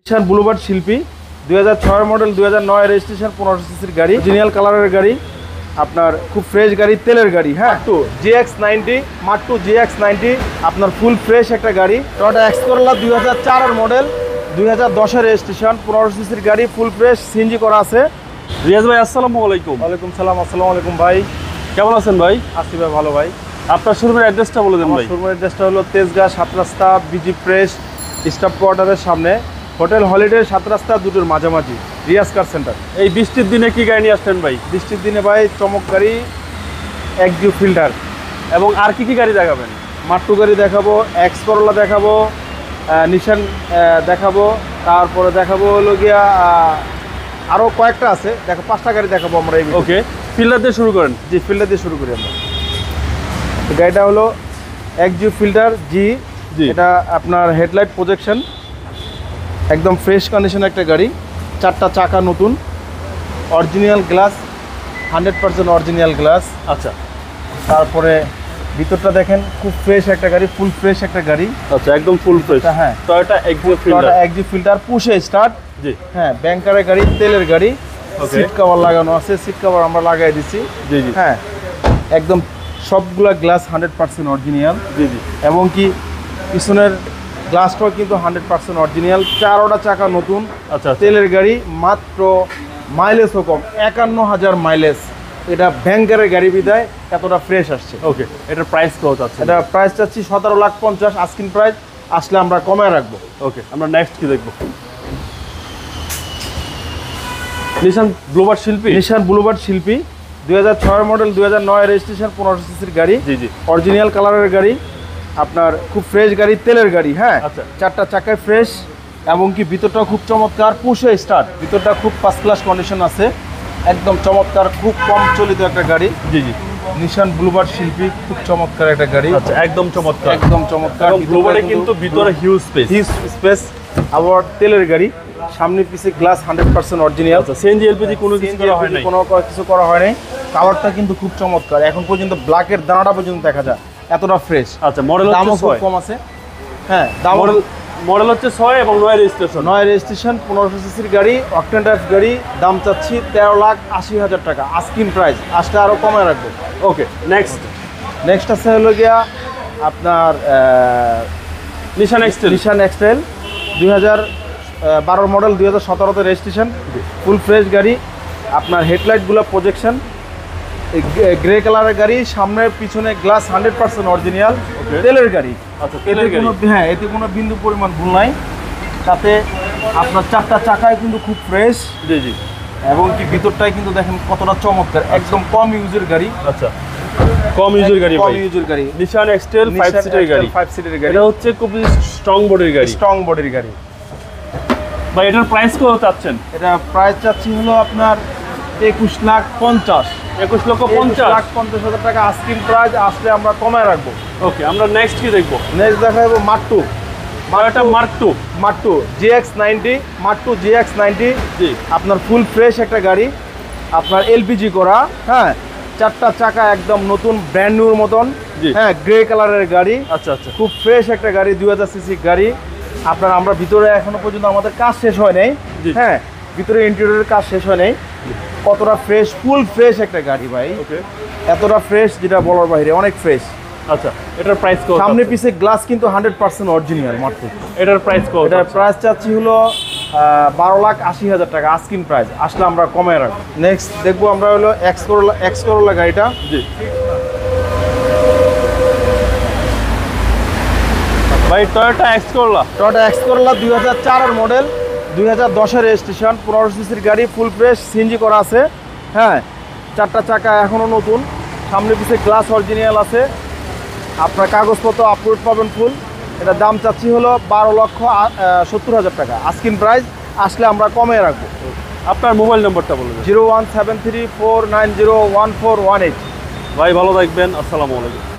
নিশান Bluebird শিল্পী 2006 model 2009 registration 1500 সিসির গাড়ি, অরিজিনাল কালারের গাড়ি, আপনার খুব ফ্রেশ গাড়ি, তেলের গাড়ি। হ্যাঁ, টু GX90 মার্ক2 GX90 আপনার ফুল ফ্রেশ একটা গাড়ি। Toyota X Corolla 2004 model 2010 registration 1500 সিসির গাড়ি, ফুল ফ্রেশ সিএনজি করা আছে। রিয়াজ ভাই আসসালামু আলাইকুম। ওয়ালাইকুম সালাম। আসসালামু আলাইকুম ভাই, কেমন আছেন ভাই? আসি ভাই, ভালো ভাই। আপনার শোরুমের অ্যাড্রেসটা বলে দেন ভাই। শোরুমের অ্যাড্রেসটা হলো তেজগাঁ 7 রাস্তা বিজি প্রেস স্টাফ কোয়ার্টারের সামনে, হোটেল হলিডে 7 রাস্তা দুটোর মাঝামাঝি, রিয়াজ কার সেন্টার। এই বৃষ্টির দিনে কি গাড়ি নিয়ে আসছেন ভাই? বৃষ্টির দিনে ভাই চমক গাড়ি, এক্সিউ ফিল্টার এবং আর কি কি গাড়ি দেখাবেন? মার্ক2 গাড়ি দেখাবো, এক্স করোলা দেখাবো, নিশান দেখাবো, তারপরে দেখাবো হলো গিয়া আরও কয়েকটা আছে, দেখো 5টা গাড়ি দেখাবো আমরা এই। ওকে, ফিল্টার দিয়ে শুরু করেন। জি, ফিল্টার দিয়ে শুরু করি আমরা। গাড়িটা হলো এক্সিউ ফিল্টার জি। এটা আপনার হেডলাইট প্রজেকশন, একদম ফ্রেশ কন্ডিশন একটা গাড়ি, 4টা চাকা নতুন, অরিজিনাল গ্লাস, 100% অরিজিনাল গ্লাস। আচ্ছা, তারপরে ভিতরটা দেখেন, খুব ফ্রেশ একটা গাড়ি, ফুল ফ্রেশ একটা গাড়ি। আচ্ছা, একদম ফুল ফ্রেশ। হ্যাঁ, Toyota Axio Fielder. Toyota Axio Fielder পুশে স্টার্ট। জি, হ্যাঁ, ব্যাংকারের গাড়ি, তেলের গাড়ি, সিট কভার লাগানো আছে, সিট কভার আমরা লাগাই দিছি। জি জি, হ্যাঁ, একদম সবগুলা গ্লাস 100% অরিজিনাল। জি জি, এবং কি পিছনের গ্লাসটাও কিন্তু 100% অরিজিনাল, 4টা চাকা নতুন। আচ্ছা, তেলের গাড়ি, মাত্র মাইলেজও কম, 51,000 মাইলেজ। এটা ব্যাংকারের গাড়ি বিদায় এতটা ফ্রেশ আসছে। ওকে, এটার প্রাইস কত আছে? এটা প্রাইস চাচ্ছি 17,50,000 আস্কিং প্রাইস, আসলে আমরা কমায় রাখবো। ওকে, আমরা নেক্সট কি দেখবো? নিশান ব্লুবার্ড শিল্পী। নিশান ব্লুবার্ড শিল্পী 2006 মডেল 2009 রেজিস্ট্রেশন 1500 সিসির গাড়ি। জি জি, অরিজিনাল কালারের গাড়ি, আপনার খুব ফ্রেশ গাড়ি, তেলের গাড়ি। হ্যাঁ, আচ্ছা, 4টা চাকায় ফ্রেশ, এবং কি ভিতরটাও খুব চমৎকার, পুশে স্টার্ট। ভিতরটা খুব ফার্স্ট ক্লাস কন্ডিশন আছে, একদম চমৎকার, খুব কম চলিত একটা গাড়ি। জি জি, নিশান ব্লুবার্ড শিল্পী খুব চমৎকার একটা গাড়ি। আচ্ছা, একদম চমৎকার, একদম চমৎকার। ব্লুবার্ডে কিন্তু ভিতরে হিউজ স্পেস। হিউজ স্পেস, আবার তেলের গাড়ি, সামনে পিছে গ্লাস 100% অরিজিনাল। আচ্ছা, সিএনজি এলপিজি কোনো কিছু করা হয় নাই? কোনো কিছু করা হয় নাই। কালারটা কিন্তু খুব চমৎকার, এখন পর্যন্ত ব্ল্যাকের দানাটা পর্যন্ত দেখা যায়, এতটা ফ্রেশ। আচ্ছা, মডেল দামও হচ্ছে খুব 6। কম আছে। হ্যাঁ, দাম মডেল হচ্ছে 6 এবং 9 রেজিস্ট্রেশন। 9 রেজিস্ট্রেশন 1500 সিসির গাড়ি, অকটেন ড্রাইভ গাড়ি। দাম চাচ্ছি 13,80,000 টাকা আস্কিং প্রাইস, আসলে আরও কমায় রাখবো। ওকে, নেক্সট আছে হলো গিয়া আপনার নিশান এক্সটেল। নিশান এক্সটেল 2012 মডেল 2017 রেজিস্ট্রেশন, ফুল ফ্রেশ গাড়ি। আপনার হেডলাইটগুলো প্রজেকশন, গ্রে কালারের গাড়ি, সামনের পিছনে গ্লাস 100% অরিজিনাল, তেলের গাড়ি। আচ্ছা, তেলের গাড়ি। হ্যাঁ, এতে কোনো বিন্দু পরিমাণ ভুল নাই। তাতে আপনার 4টা চাকায় কিন্তু খুব ফ্রেশ। জি জি, এবং কি ভিতরটাই কিন্তু দেখেন কতটা চমৎকার, একদম কম ইউজের গাড়ি। আচ্ছা, কম ইউজের গাড়ি কম ভাই। ইউজের গাড়ি, নিশান এক্সটেল 5 সিটের গাড়ি। 5 সিটের গাড়ি, এটা হচ্ছে খুব স্ট্রং বডির গাড়ি। স্ট্রং বডির গাড়ি। ভাই, এটার প্রাইস কত চাচ্ছেন? এটা প্রাইস চাচ্ছি হলো আপনার 21,50,000। 21,50,000 টাকা আস্কিং প্রাইস, আসলে আমরা কমায় রাখবো। ওকে, আমরা নেক্সট কি দেখবো? নেক্সট দেখাবো মার্ক2। এটা মার্ক2 GX90, মার্ক2 GX90 জি, আপনার ফুল ফ্রেশ একটা গাড়ি, আপনার এলপিজি করা। হ্যাঁ, 4টা চাকা একদম নতুন, ব্র্যান্ড নিউর মতন। হ্যাঁ, গ্রে কালারের গাড়ি। আচ্ছা আচ্ছা, খুব ফ্রেশ একটা গাড়ি, 2000 সিসি গাড়ি। আপনার আমরা ভিতরে এখনো পর্যন্ত আমাদের কাজ শেষ হয় নাই। হ্যাঁ, ভিতরে ইন্টেরিয়রের কাজ শেষ হয় নাই। কতটা ফ্রেশ, ফুল ফ্রেশ একটা গাড়ি ভাই। ওকে, এতটা ফ্রেশ যেটা বলার বাইরে, অনেক ফ্রেশ। আচ্ছা, এটার প্রাইস কত? সামনে পিছে গ্লাস কিন্তু 100% অরিজিনাল মাত্র। এটার প্রাইস কত? এটার প্রাইস চাচ্ছি হলো 12,80,000 টাকা আস্কিং প্রাইস, আসলে আমরা কমায় রাখবো। নেক্সট দেখবো আমরা হলো এক্স করোলা গাড়িটা। জি ভাই, Toyota X Corolla. Toyota X Corolla 2004 model 2010 registration 1500 সিসির গাড়ি, ফুল ফ্রেশ সিএনজি করা আছে। হ্যাঁ, 4টা চাকা এখনও নতুন, সামনে পিছে গ্লাস অরিজিনাল আছে। আপনার কাগজপত্র আপলোড পাবেন ফুল। এটা দাম চাচ্ছি হলো 12,70,000 টাকা আস্কিং প্রাইস, আসলে আমরা কমে রাখবো। আপনার মোবাইল নাম্বারটা বলুন। 01734901418। ভাই, ভালো থাকবেন, আসসালামু আলাইকুম।